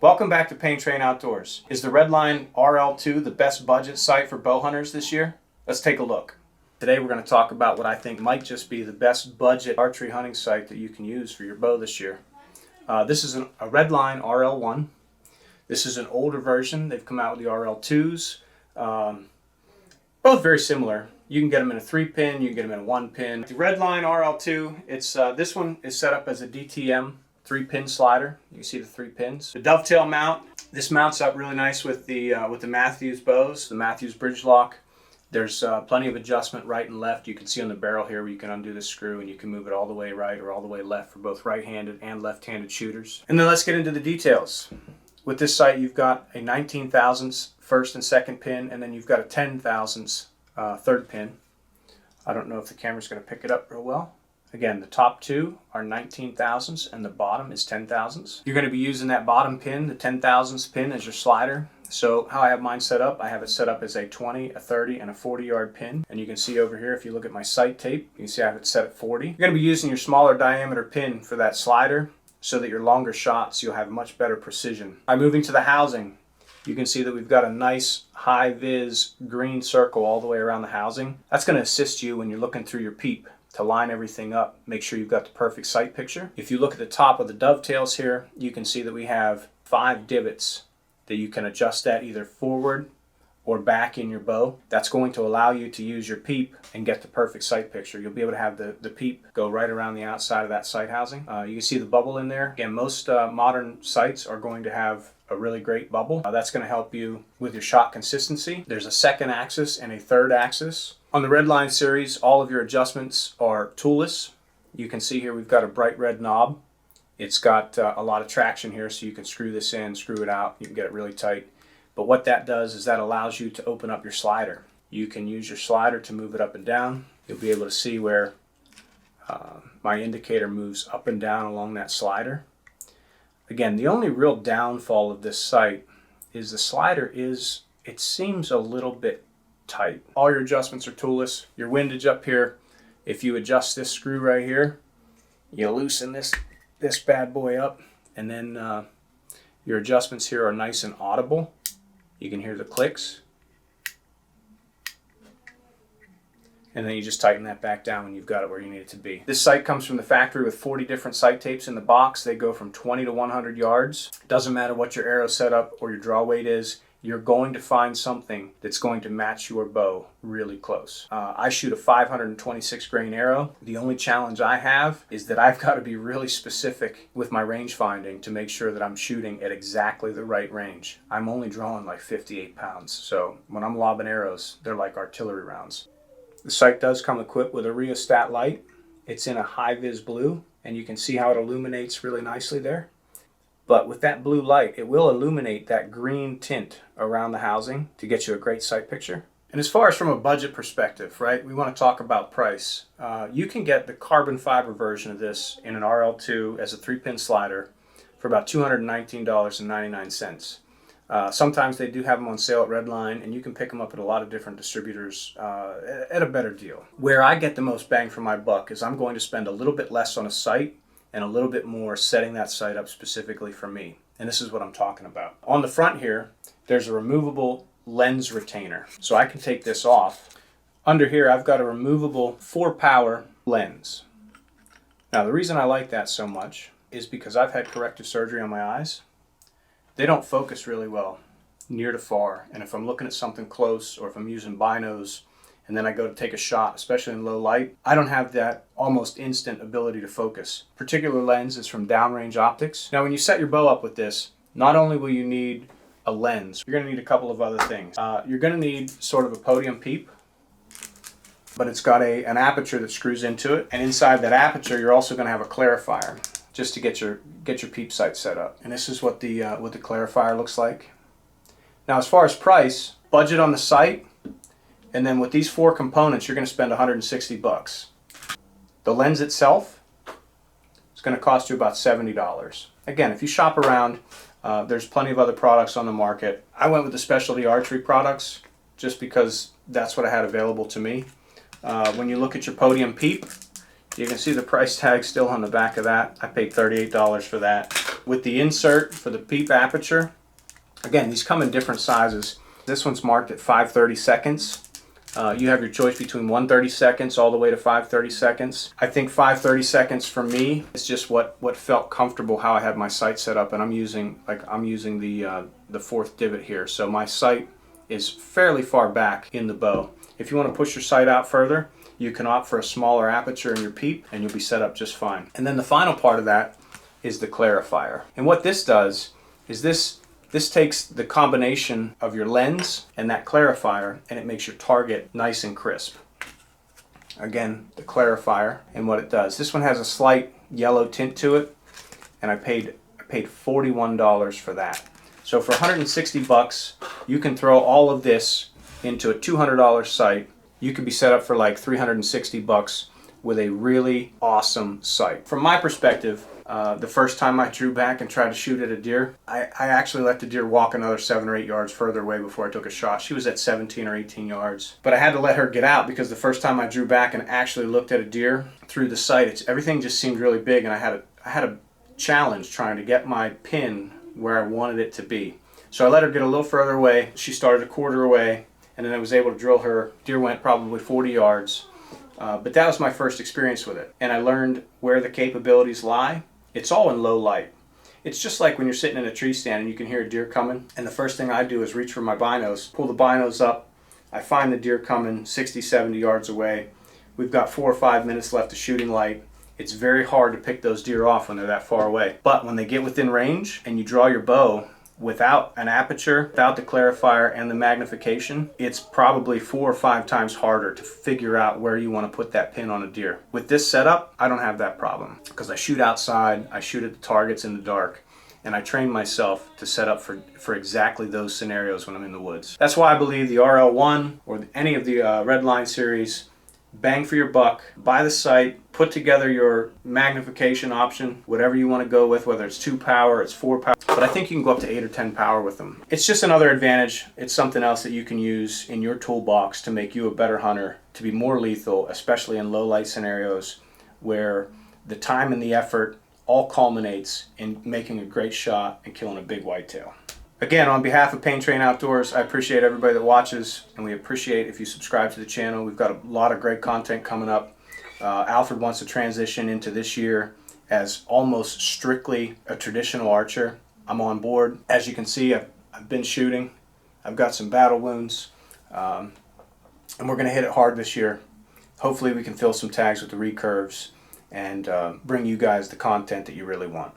Welcome back to Paint Train Outdoors. Is the Redline RL2 the best budget sight for bow hunters this year? Let's take a look. Today we're going to talk about what I think might just be the best budget archery hunting sight that you can use for your bow this year. This is a Redline RL1. This is an older version. They've come out with the RL2s. Both very similar. You can get them in a 3-pin, you can get them in a 1-pin. The Redline RL2, this one is set up as a DTM 3-pin slider. You can see the 3 pins. The dovetail mount. This mounts up really nice with the Matthews bows, the Matthews bridge lock. There's plenty of adjustment right and left. You can see on the barrel here where you can undo the screw and you can move it all the way right or all the way left for both right-handed and left-handed shooters. And then let's get into the details. With this sight, you've got a 19 thousandths first and second pin, and then you've got a 10 thousandths third pin. I don't know if the camera's going to pick it up real well. Again, the top two are 19 thousandths and the bottom is 10 thousandths. You're going to be using that bottom pin, the 10 thousandths pin, as your slider. So how I have mine set up, I have it set up as a 20, a 30, and a 40-yard pin. And you can see over here, if you look at my sight tape, you can see I have it set at 40. You're going to be using your smaller diameter pin for that slider so that your longer shots, you'll have much better precision. By moving to the housing, you can see that we've got a nice high-vis green circle all the way around the housing. That's going to assist you when you're looking through your peep to line everything up, make sure you've got the perfect sight picture. If you look at the top of the dovetails here, you can see that we have 5 divots that you can adjust that either forward or back in your bow. That's going to allow you to use your peep and get the perfect sight picture. You'll be able to have the peep go right around the outside of that sight housing. You can see the bubble in there. Again, most modern sights are going to have a really great bubble. That's going to help you with your shot consistency. There's a second axis and a third axis. On the Redline series, all of your adjustments are toolless. You can see here we've got a bright red knob. It's got a lot of traction here, so you can screw this in, screw it out, you can get it really tight. But what that does is that allows you to open up your slider. You can use your slider to move it up and down. You'll be able to see where my indicator moves up and down along that slider. Again, the only real downfall of this sight is the slider it seems a little bit tight. All your adjustments are toolless. Your windage up here, if you adjust this screw right here, you loosen this bad boy up, and then your adjustments here are nice and audible. You can hear the clicks. And then you just tighten that back down when you've got it where you need it to be. This sight comes from the factory with 40 different sight tapes in the box. They go from 20 to 100 yards. Doesn't matter what your arrow setup or your draw weight is, you're going to find something that's going to match your bow really close. I shoot a 526 grain arrow. The only challenge I have is that I've got to be really specific with my range finding to make sure that I'm shooting at exactly the right range. I'm only drawing like 58 pounds, so when I'm lobbing arrows, they're like artillery rounds. The sight does come equipped with a rheostat light. It's in a high-vis blue, and you can see how it illuminates really nicely there. But with that blue light, it will illuminate that green tint around the housing to get you a great sight picture. And as far as from a budget perspective, right, we want to talk about price. You can get the carbon fiber version of this in an RL2 as a 3-pin slider for about $219.99. Sometimes they do have them on sale at Redline, and you can pick them up at a lot of different distributors at a better deal. Where I get the most bang for my buck is I'm going to spend a little bit less on a sight and a little bit more setting that sight up specifically for me. And this is what I'm talking about. On the front here, there's a removable lens retainer. So I can take this off. Under here, I've got a removable 4-power lens. Now, the reason I like that so much is because I've had corrective surgery on my eyes. They don't focus really well near to far. And if I'm looking at something close or if I'm using binos and then I go to take a shot, especially in low light, I don't have that almost instant ability to focus. Particular lens is from Downrange Optics. Now, when you set your bow up with this, not only will you need a lens, you're going to need a couple of other things. You're going to need sort of a Podium Peep, but it's got an aperture that screws into it. And inside that aperture, you're also going to have a clarifier just to get your peep sight set up. And this is what the clarifier looks like. Now, as far as price, budget on the sight, and then with these 4 components, you're going to spend $160. The lens itself is going to cost you about $70. Again, if you shop around, there's plenty of other products on the market. I went with the Specialty Archery products just because that's what I had available to me. When you look at your Podium Peep, You can see the price tag still on the back of that. I paid $38 for that. With the insert for the Peep Aperture, again, these come in different sizes. This one's marked at 530 seconds. You have your choice between 130 seconds all the way to 530 seconds. I think 530 seconds for me is just what felt comfortable, how I had my sight set up, and I'm using the fourth divot here. So my sight is fairly far back in the bow. If you want to push your sight out further, you can opt for a smaller aperture in your Peep and you'll be set up just fine. And then the final part of that is the clarifier. And what this does is this takes the combination of your lens and that clarifier and it makes your target nice and crisp. Again, the clarifier and what it does. This one has a slight yellow tint to it, and I paid $41 for that. So for 160 bucks, you can throw all of this into a $200 sight. You could be set up for like 360 bucks with a really awesome sight. From my perspective, the first time I drew back and tried to shoot at a deer, I actually let the deer walk another 7 or 8 yards further away before I took a shot. She was at 17 or 18 yards. But I had to let her get out because the first time I drew back and actually looked at a deer through the sight, everything just seemed really big, and I had a challenge trying to get my pin where I wanted it to be. So I let her get a little further away. She started a quarter away, and then I was able to drill her. Deer went probably 40 yards. But that was my first experience with it. And I learned where the capabilities lie. It's all in low light. It's just like when you're sitting in a tree stand and you can hear a deer coming. And the first thing I do is reach for my binos, pull the binos up. I find the deer coming 60, 70 yards away. We've got 4 or 5 minutes left of shooting light. It's very hard to pick those deer off when they're that far away. But when they get within range and you draw your bow, without an aperture, without the clarifier and the magnification, it's probably 4 or 5 times harder to figure out where you want to put that pin on a deer. With this setup, I don't have that problem because I shoot outside, I shoot at the targets in the dark, and I train myself to set up for exactly those scenarios when I'm in the woods. That's why I believe the RL1 or any of the Redline series, bang for your buck, buy the sight, put together your magnification option, whatever you want to go with, whether it's 2 power, it's 4 power, but I think you can go up to 8 or 10 power with them. It's just another advantage. It's something else that you can use in your toolbox to make you a better hunter, to be more lethal, especially in low light scenarios where the time and the effort all culminates in making a great shot and killing a big whitetail. Again, on behalf of Pain Train Outdoors, I appreciate everybody that watches, and we appreciate if you subscribe to the channel. We've got a lot of great content coming up. Alfred wants to transition into this year as almost strictly a traditional archer. I'm on board. As you can see, I've been shooting. I've got some battle wounds, and we're going to hit it hard this year. Hopefully we can fill some tags with the recurves and bring you guys the content that you really want.